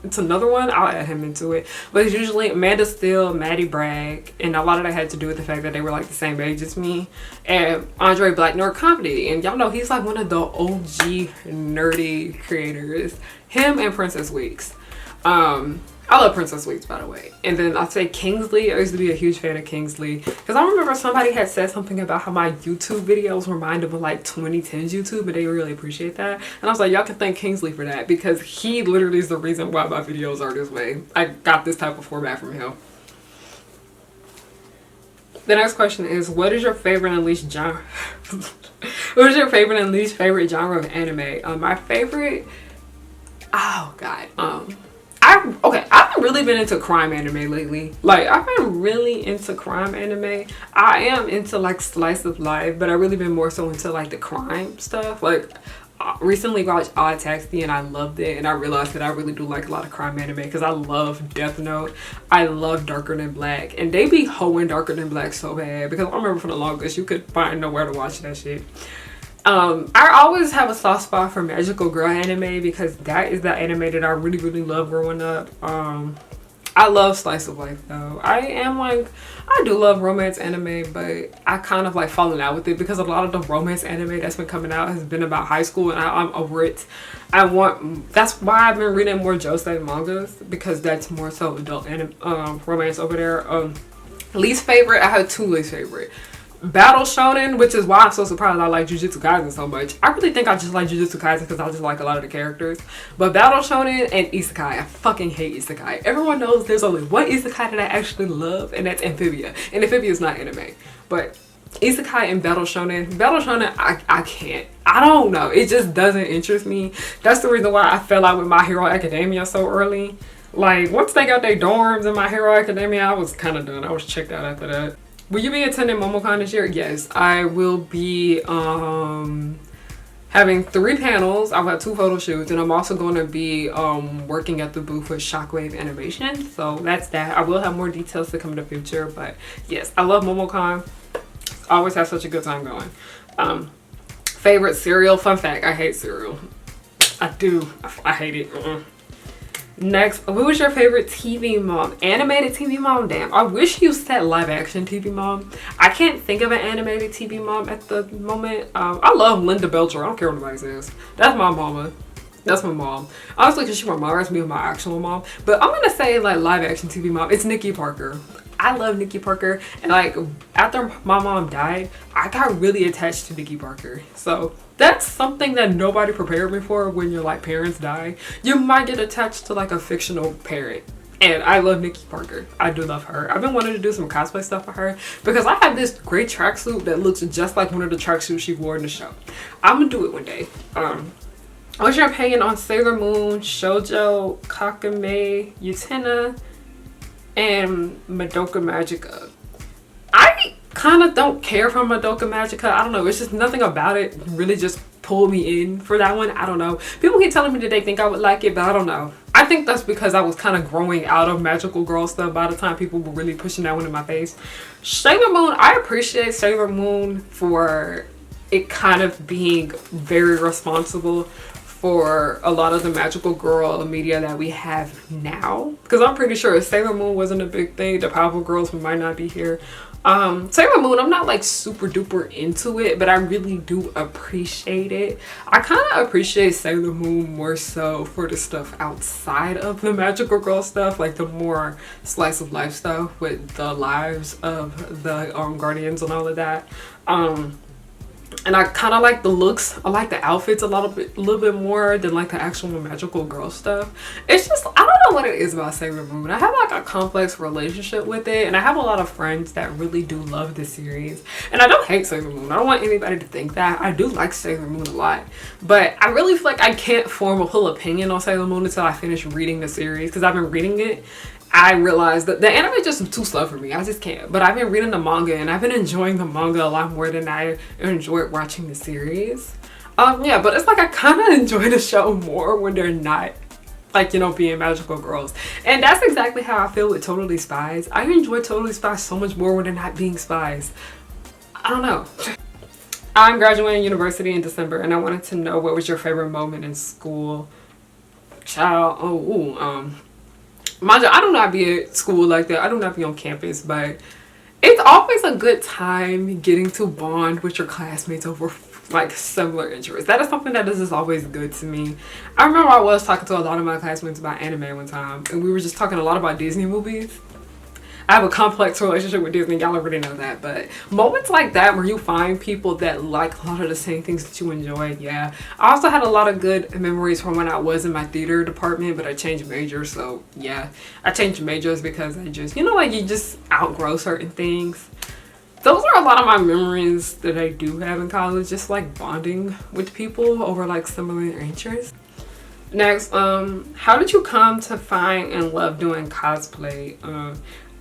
It's another one, I'll add him into it. But it's usually Amanda Steele, Maddie Bragg, and a lot of that had to do with the fact that they were like the same age as me. And Andre Black Nerd Comedy. And y'all know he's like one of the OG nerdy creators. Him and Princess Weeks. I love Princess Weeks, by the way. And then I'd say Kingsley. I used to be a huge fan of Kingsley. Because I remember somebody had said something about how my YouTube videos remind them of like 2010's YouTube. But they really appreciate that. And I was like, y'all can thank Kingsley for that. Because he literally is the reason why my videos are this way. I got this type of format from him. The next question is, what is your favorite and least genre? What is your favorite and least favorite genre of anime? My favorite... Oh, God. I've really been into crime anime lately. Like, I've been really into crime anime. I am into like slice of life, but I've really been more so into like the crime stuff. Like, recently watched Odd Taxi and I loved it, and I realized that I really do like a lot of crime anime because I love Death Note. I love Darker Than Black, and they be hoeing Darker Than Black so bad because I remember for the longest you could find nowhere to watch that shit. I always have a soft spot for magical girl anime because that is the anime that I really love growing up. I love slice of life though. I do love romance anime, but I kind of like fallen out with it because a lot of the romance anime that's been coming out has been about high school, and I'm over it. That's why I've been reading more josei mangas, because that's more so adult romance over there. Least favorite, I have 2 least favorite. Battle Shonen, which is why I'm so surprised I like Jujutsu Kaisen so much. I really think I just like Jujutsu Kaisen because I just like a lot of the characters. But Battle Shonen and Isekai, I fucking hate Isekai. Everyone knows there's only one Isekai that I actually love, and that's Amphibia. And Amphibia is not anime. But Isekai and Battle Shonen, I can't. I don't know. It just doesn't interest me. That's the reason why I fell out with My Hero Academia so early. Like, once they got their dorms in My Hero Academia, I was kind of done. I was checked out after that. Will you be attending MomoCon this year? Yes, I will be having 3 panels. I've got 2 photo shoots, and I'm also going to be working at the booth with Shockwave Animation. So that's that. I will have more details to come in the future, but yes, I love MomoCon. I always have such a good time going. Favorite cereal? Fun fact, I hate cereal. I do. I hate it. Next, who was your favorite TV mom? Animated TV mom? Damn, I wish you said live action TV mom. I can't think of an animated TV mom at the moment. I love Linda Belcher. I don't care what nobody says. That's my mama. That's my mom. Honestly, because she reminds me of my actual mom. But I'm going to say like live action TV mom. It's Nikki Parker. I love Nikki Parker. And like after my mom died, I got really attached to Nikki Parker. So that's something that nobody prepared me for. When your like parents die, you might get attached to like a fictional parent. And I love Nikki Parker. I do love her. I've been wanting to do some cosplay stuff for her because I have this great tracksuit that looks just like one of the tracksuits she wore in the show. I'm gonna do it one day. What's your opinion on Sailor Moon, Shoujo, Kakame, Utena, and Madoka Magica? I kind of don't care for Madoka Magica. I don't know. It's just nothing about it really just pulled me in for that one. I don't know. People keep telling me that they think I would like it, but I don't know. I think that's because I was kind of growing out of magical girl stuff by the time people were really pushing that one in my face. Sailor Moon, I appreciate Sailor Moon for it kind of being very responsible for a lot of the magical girl media that we have now. Because I'm pretty sure if Sailor Moon wasn't a big thing, the powerful girls might not be here. Sailor Moon, I'm not like super duper into it, but I really do appreciate it. I kind of appreciate Sailor Moon more so for the stuff outside of the magical girl stuff, like the more slice of life stuff with the lives of the guardians and all of that. And I kind of like the looks. I like the outfits a little bit more than like the actual magical girl stuff. It's just, I don't know what it is about Sailor Moon. I have like a complex relationship with it, and I have a lot of friends that really do love the series. And I don't hate Sailor Moon. I don't want anybody to think that. I do like Sailor Moon a lot, but I really feel like I can't form a full opinion on Sailor Moon until I finish reading the series, because I've been reading it. I realized that the anime is just too slow for me. I just can't. But I've been reading the manga, and I've been enjoying the manga a lot more than I enjoyed watching the series. Yeah, but it's like I kind of enjoy the show more when they're not, like, you know, being magical girls. And that's exactly how I feel with Totally Spies. I enjoy Totally Spies so much more when they're not being spies. I don't know. I'm graduating university in December, and I wanted to know, what was your favorite moment in school? Child, mind you, I do not be at school like that. I do not be on campus, but it's always a good time getting to bond with your classmates over like similar interests. That is something that is just always good to me. I remember I was talking to a lot of my classmates about anime one time, and we were just talking a lot about Disney movies. I have a complex relationship with Disney, y'all already know that, but moments like that where you find people that like a lot of the same things that you enjoy, yeah. I also had a lot of good memories from when I was in my theater department, but I changed majors, so yeah. I changed majors because I just, you know, like you just outgrow certain things. Those are a lot of my memories that I do have in college, just like bonding with people over like similar interests. Next, how did you come to find and love doing cosplay?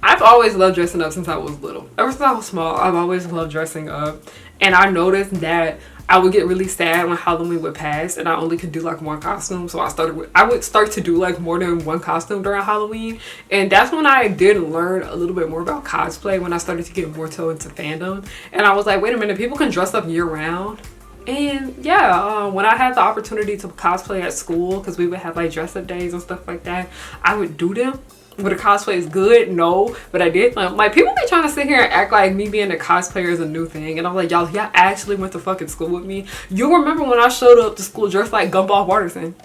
I've always loved dressing up since I was little. Ever since I was small, I've always loved dressing up. And I noticed that I would get really sad when Halloween would pass and I only could do like one costume. So I would start to do like more than one costume during Halloween. And that's when I did learn a little bit more about cosplay, when I started to get more into fandom. And I was like, wait a minute, people can dress up year round. And yeah, when I had the opportunity to cosplay at school, because we would have like dress up days and stuff like that, I would do them. Would a cosplay is good? No, but I did them. Like, people be trying to sit here and act like me being a cosplayer is a new thing, and I'm like, y'all actually went to fucking school with me. You remember when I showed up to school dressed like Gumball Watterson?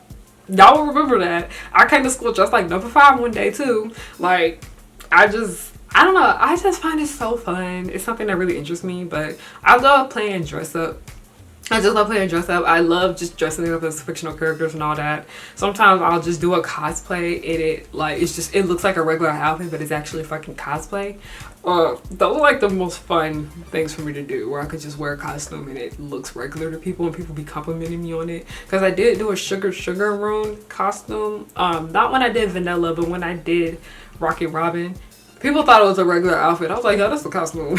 Y'all will remember that. I came to school dressed like number 5 one day too. Like, I don't know, I just find it so fun. It's something that really interests me, but I love playing dress up. I just love playing dress up. I love just dressing up as fictional characters and all that. Sometimes I'll just do a cosplay and it looks like a regular outfit, but it's actually fucking cosplay. Those are like the most fun things for me to do, where I could just wear a costume and it looks regular to people and people be complimenting me on it. Because I did do a Sugar Rune costume. Not when I did Vanilla, but when I did Rocket Robin. People thought it was a regular outfit. I was like, yeah, that's a costume.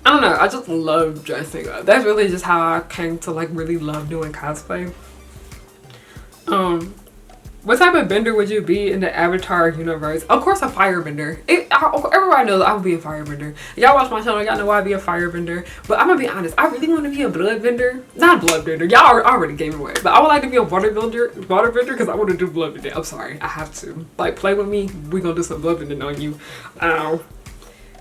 I don't know, I just love dressing up. That's really just how I came to like really love doing cosplay. What type of bender would you be in the Avatar universe? Of course, a firebender. Everybody knows I would be a firebender. Y'all watch my channel, y'all know I'd be a firebender. But I'm gonna be honest, I really want to be a bloodbender. Not a bloodbender, y'all already gave it away. But I would like to be a waterbender because I want to do bloodbending. I'm sorry, I have to. Like, play with me, we gonna do some bloodbending on you.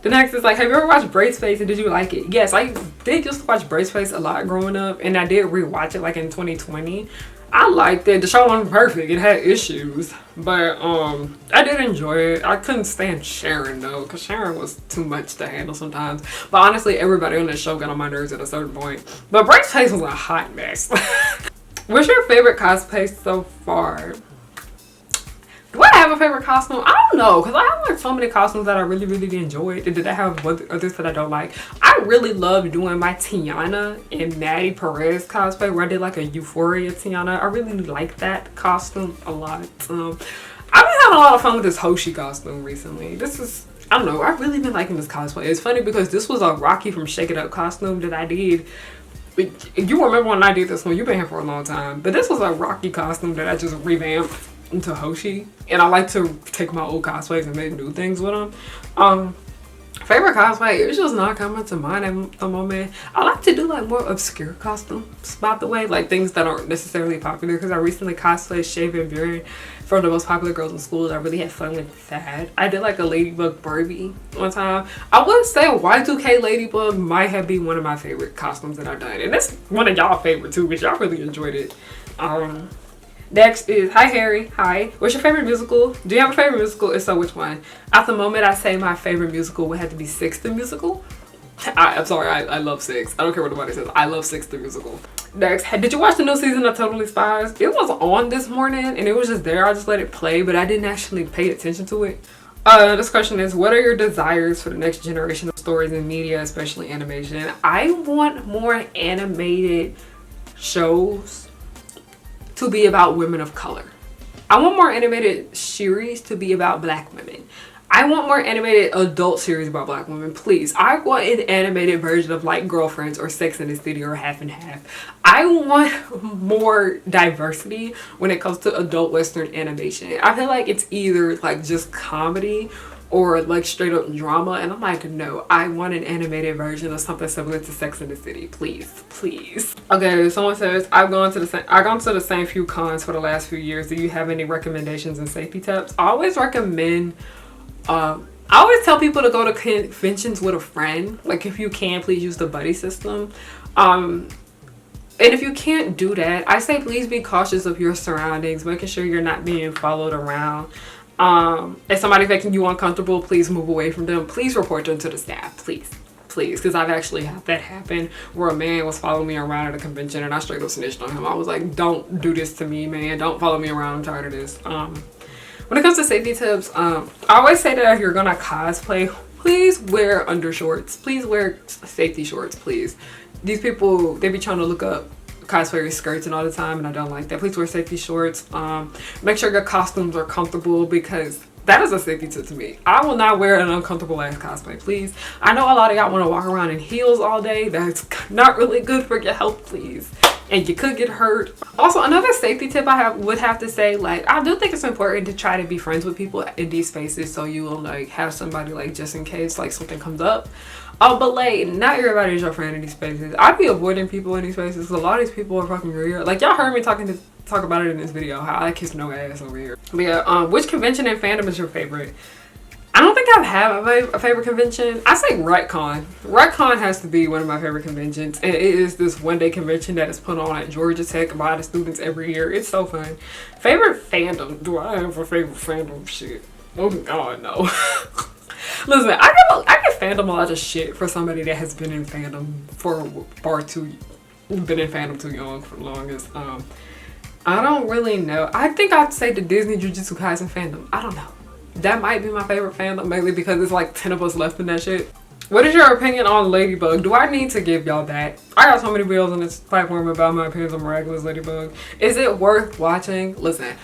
The next is like, have you ever watched Braceface and did you like it? Yes, I did used to watch Braceface a lot growing up, and I did rewatch it like in 2020. I liked it. The show wasn't perfect. It had issues, but I did enjoy it. I couldn't stand Sharon though, because Sharon was too much to handle sometimes. But honestly, everybody on that show got on my nerves at a certain point. But Braceface was a hot mess. What's your favorite cosplay so far? Do I have a favorite costume? I don't know, because I have like so many costumes that I really, really enjoyed. And did I have others that I don't like? I really love doing my Tiana and Maddie Perez cosplay, where I did like a Euphoria Tiana. I really like that costume a lot. I've been having a lot of fun with this Hoshi costume recently. I don't know, I've really been liking this cosplay. It's funny because this was a Rocky from Shake It Up costume that I did. You remember when I did this one? You've been here for a long time. But this was a Rocky costume that I just revamped into Hoshi, and I like to take my old cosplays and make new things with them. Favorite cosplay, it's just not coming to mind at the moment. I like to do like more obscure costumes, by the way, like things that aren't necessarily popular, because I recently cosplayed Shay Van Buren from the most popular girls in school. I really had fun with that. I did like a Ladybug Barbie one time. I would say Y2K Ladybug might have been one of my favorite costumes that I've done, and that's one of y'all favorite too, because y'all really enjoyed it. Next is, hi Harry, hi. What's your favorite musical? Do you have a favorite musical? If so, which one? At the moment, I say my favorite musical would have to be Six the Musical. I'm sorry, I love Six. I don't care what nobody says. I love Six the musical. Next, did you watch the new season of Totally Spies? It was on this morning and it was just there. I just let it play, but I didn't actually pay attention to it. This question is, what are your desires for the next generation of stories in media, especially animation? I want more animated shows to be about women of color. I want more animated series to be about Black women. I want more animated adult series about Black women, please. I want an animated version of like Girlfriends or Sex and the City or Half and Half. I want more diversity when it comes to adult Western animation. I feel like it's either like just comedy or like straight up drama, and I'm like, no, I want an animated version of something similar to Sex and the City, please, please. Okay, someone says, I've gone to the same few cons for the last few years. Do you have any recommendations and safety tips? I always recommend I always tell people to go to conventions with a friend. Like, if you can, please use the buddy system. And if you can't do that, I say please be cautious of your surroundings, making sure you're not being followed around. If somebody's making you uncomfortable, please move away from them. Please report them to the staff, please, because I've actually had that happen where a man was following me around at a convention and I straight up snitched on him. I was like, don't do this to me, man. Don't follow me around. I'm tired of this. When it comes to safety tips, I always say that if you're gonna cosplay, please wear undershorts. Please wear safety shorts, please. These people, they be trying to look up cosplayers skirts and all the time, and I don't like that. Please wear safety shorts. Make sure your costumes are comfortable, because that is a safety tip to me. I will not wear an uncomfortable ass cosplay, please. I know a lot of y'all want to walk around in heels all day. That's not really good for your health, please. And you could get hurt. Also, another safety tip I would have to say, like, I do think it's important to try to be friends with people in these spaces, so you will like have somebody like just in case like something comes up. But like, not everybody is your friend in these spaces. I'd be avoiding people in these spaces because a lot of these people are fucking weird. Like, y'all heard me talk about it in this video, how I kiss no ass over here. But yeah, which convention and fandom is your favorite? I don't think I have a favorite convention. I say RecCon. RecCon has to be one of my favorite conventions, and it is this one-day convention that is put on at Georgia Tech by the students every year. It's so fun. Favorite fandom? Do I have a favorite fandom? Shit. Oh God, no. Listen, I get fandom a lot of shit for somebody that has been in fandom for been in fandom too young for the longest. I don't really know. I think I'd say the Disney Jujutsu Kaisen fandom. I don't know. That might be my favorite fandom, mainly because there's like 10 of us left in that shit. What is your opinion on Ladybug? Do I need to give y'all that? I got so many videos on this platform about my opinions on Miraculous Ladybug. Is it worth watching? Listen,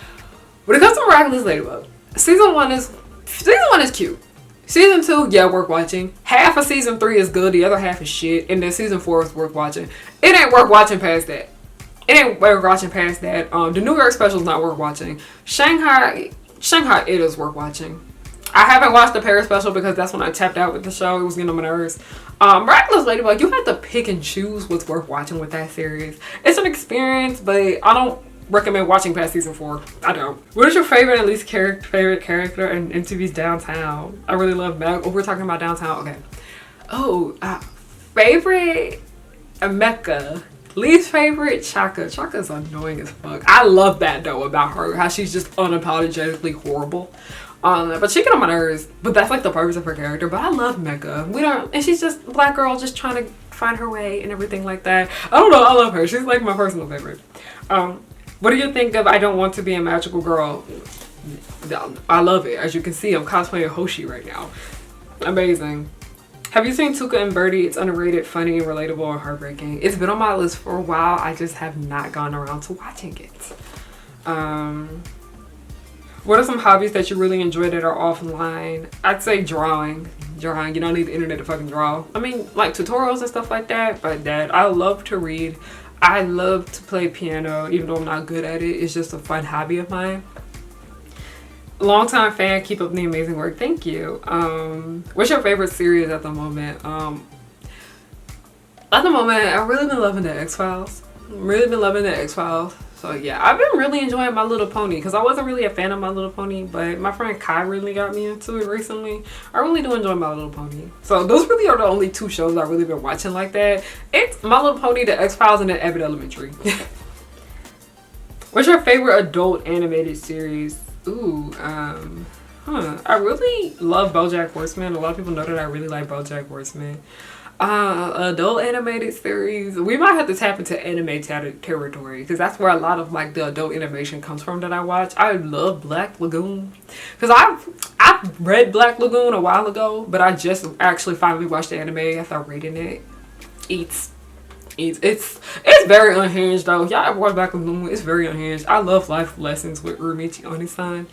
when it comes to Miraculous Ladybug, season one is cute. Season 2, yeah, worth watching. Half of season 3 is good, the other half is shit, and then season 4 is worth watching. It ain't worth watching past that. The New York special is not worth watching. Shanghai, it is worth watching. I haven't watched the Paris special because that's when I tapped out with the show. It was getting on my nerves. Miraculous Ladybug, you have to pick and choose what's worth watching with that series. It's an experience, but I don't recommend watching past season 4. I don't. What is your favorite and least favorite character in MTV's Downtown? I really love Meg. Oh, we're talking about Downtown. Okay. Oh, favorite Mecca. Least favorite Chaka. Chaka's annoying as fuck. I love that though about her, how she's just unapologetically horrible. But she get on my nerves. But that's like the purpose of her character. But I love Mecca. And she's just a black girl just trying to find her way and everything like that. I don't know. I love her. She's like my personal favorite. What do you think of I Don't Want to Be a Magical Girl? I love it. As you can see, I'm cosplaying Hoshi right now. Amazing. Have you seen Tuca and Birdie? It's underrated, funny, relatable, and heartbreaking. It's been on my list for a while. I just have not gone around to watching it. What are some hobbies that you really enjoy that are offline? I'd say drawing. You don't need the internet to fucking draw. I mean, like tutorials and stuff like that, but I love to read. I love to play piano, even though I'm not good at it. It's just a fun hobby of mine. Longtime fan, keep up the amazing work. Thank you. What's your favorite series at the moment? At the moment, I've really been loving the X-Files. So yeah, I've been really enjoying My Little Pony because I wasn't really a fan of My Little Pony, but my friend Kai really got me into it recently. I really do enjoy My Little Pony. So those really are the only 2 shows I've really been watching like that. It's My Little Pony, the X-Files, and then Abbott Elementary. What's your favorite adult animated series? Ooh, I really love BoJack Horseman. A lot of people know that I really like BoJack Horseman. Adult animated series. We might have to tap into anime territory because that's where a lot of like the adult animation comes from that I watch. I love Black Lagoon because I've read Black Lagoon a while ago, but I just actually finally watched the anime after reading it. It's very unhinged though. Y'all ever watch Black Lagoon? It's very unhinged. I love life lessons with Uramichi Onisan.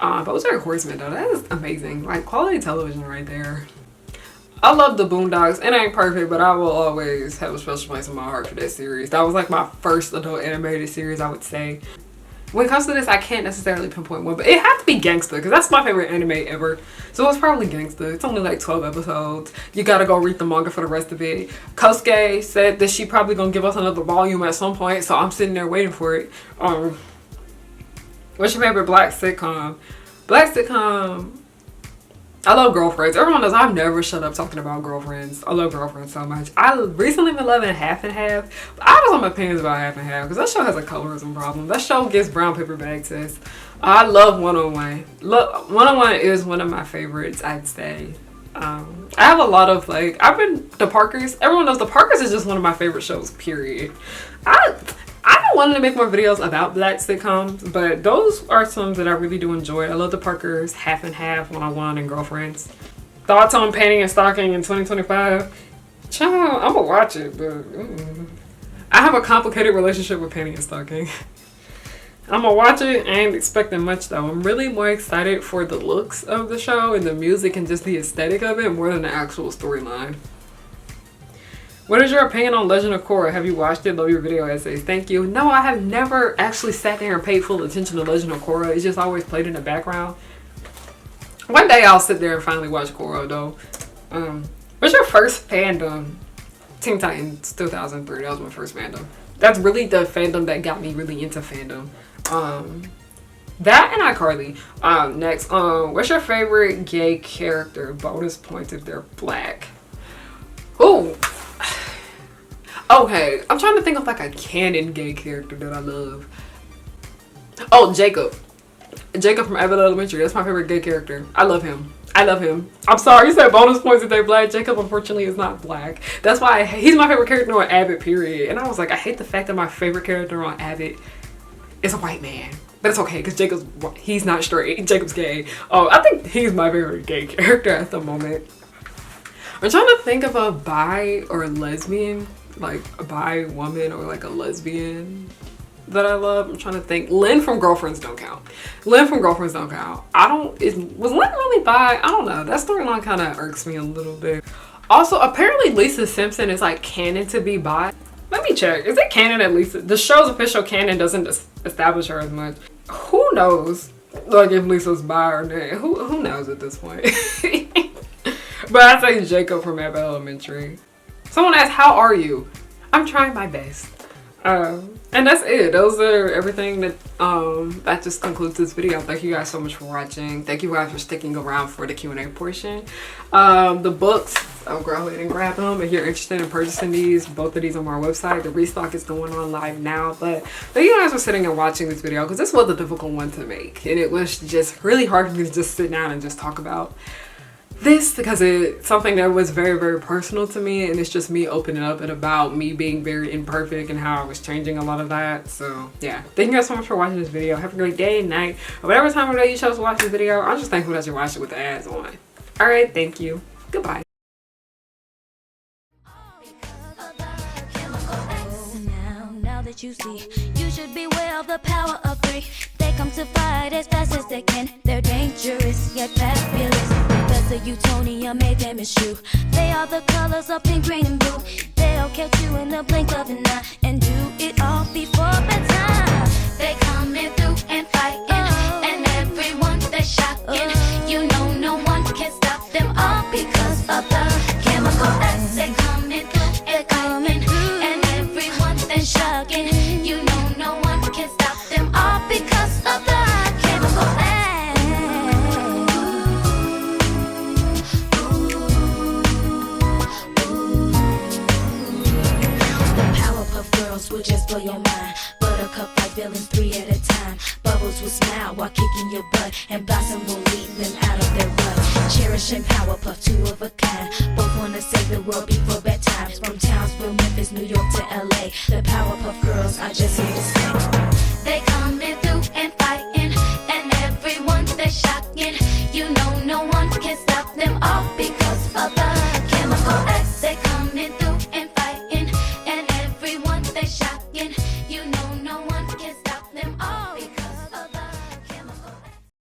BoJack Horseman though, that is amazing. Like quality television right there. I love the Boondocks. It ain't perfect, but I will always have a special place in my heart for that series. That was like my first adult animated series, I would say. When it comes to this, I can't necessarily pinpoint one, but it has to be Gangsta because that's my favorite anime ever. So it's probably Gangsta. It's only like 12 episodes. You gotta go read the manga for the rest of it. Kosuke said that she probably gonna give us another volume at some point, so I'm sitting there waiting for it. What's your favorite black sitcom? Black sitcom. I love Girlfriends. Everyone knows I've never shut up talking about Girlfriends. I love Girlfriends so much. I recently been loving Half and Half. But I have some opinions about Half and Half because that show has a colorism problem. That show gets brown paper bag sis. I love One-on-One. One-on-One is one of my favorites, I'd say. I have a lot of like, The Parkers. Everyone knows The Parkers is just one of my favorite shows, period. I don't want to make more videos about black sitcoms, but those are some that I really do enjoy. I love The Parkers, Half and Half, One-on-One, and Girlfriends. Thoughts on panty and stocking in 2025? Child, I'm gonna watch it, but I have a complicated relationship with panty and stocking. I'm gonna watch it. I ain't expecting much though. I'm really more excited for the looks of the show and the music and just the aesthetic of it more than the actual storyline. What is your opinion on Legend of Korra? Have you watched it? Love your video essays. Thank you. No, I have never actually sat there and paid full attention to Legend of Korra. It's just always played in the background. One day I'll sit there and finally watch Korra though. What's your first fandom? Teen Titans 2003. That was my first fandom. That's really the fandom that got me really into fandom. That and iCarly. Next, what's your favorite gay character? Bonus points if they're black. Ooh. Okay, I'm trying to think of like a canon gay character that I love. Oh, Jacob. Jacob from Abbott Elementary. That's my favorite gay character. I love him. I'm sorry, you said bonus points if they're black. Jacob unfortunately is not black. That's why he's my favorite character on Abbott, period. And I was like, I hate the fact that my favorite character on Abbott is a white man. But it's okay because he's not straight. Jacob's gay. Oh, I think he's my favorite gay character at the moment. I'm trying to think of a bi or lesbian, like a bi woman or like a lesbian that I love. I'm trying to think. Lynn from Girlfriends don't count. Was Lynn really bi? I don't know. That storyline kind of irks me a little bit. Also, apparently Lisa Simpson is like canon to be bi. Let me check. Is it canon at Lisa? The show's official canon doesn't establish her as much. Who knows? Like if Lisa's bi or not. Who knows at this point? But I say Jacob from Abbott Elementary. Someone asked, how are you? I'm trying my best. And that's it. Those are everything that just concludes this video. Thank you guys so much for watching. Thank you guys for sticking around for the Q&A portion. The books, I'll go ahead and grab them if you're interested in purchasing these. Both of these on my website. The restock is going on live now. But thank you guys for sitting and watching this video because this was a difficult one to make. And it was just really hard for me to just sit down and just talk about this because it's something that was very, very personal to me, and it's just me opening up and about me being very imperfect and how I was changing a lot of that. So yeah, thank you guys so much for watching this video. Have a great day, night, or whatever time of day you chose to watch this video. I'm just thankful that you watched it with the ads on. All right, thank you. Goodbye. Now that you see, you should beware of the power of three. They come to fight as fast as they can. They're dangerous yet fabulous. Because of Utonia made them eschew. They are the colors of pink, green, and blue. They'll catch you in the blink of an eye and do it all before bedtime. They coming through and fighting, and everyone they're shocking. You know no one can stop them all because of the chemical X. They coming through and coming, and everyone they're shocking. You know no one can stop them all because of the chemical X. Will just blow your mind. Buttercup like villains 3 at a time. Bubbles will smile while kicking your butt, and Blossom will lead them out of their rut. Cherish Fresh and Powerpuff, two of a kind. Both wanna save the world before bedtime. From Townsville, Memphis, New York to LA, the Powerpuff Girls are just here to stay. They coming through and fighting, and everyone they're shocking. You know no one can stop them all because of the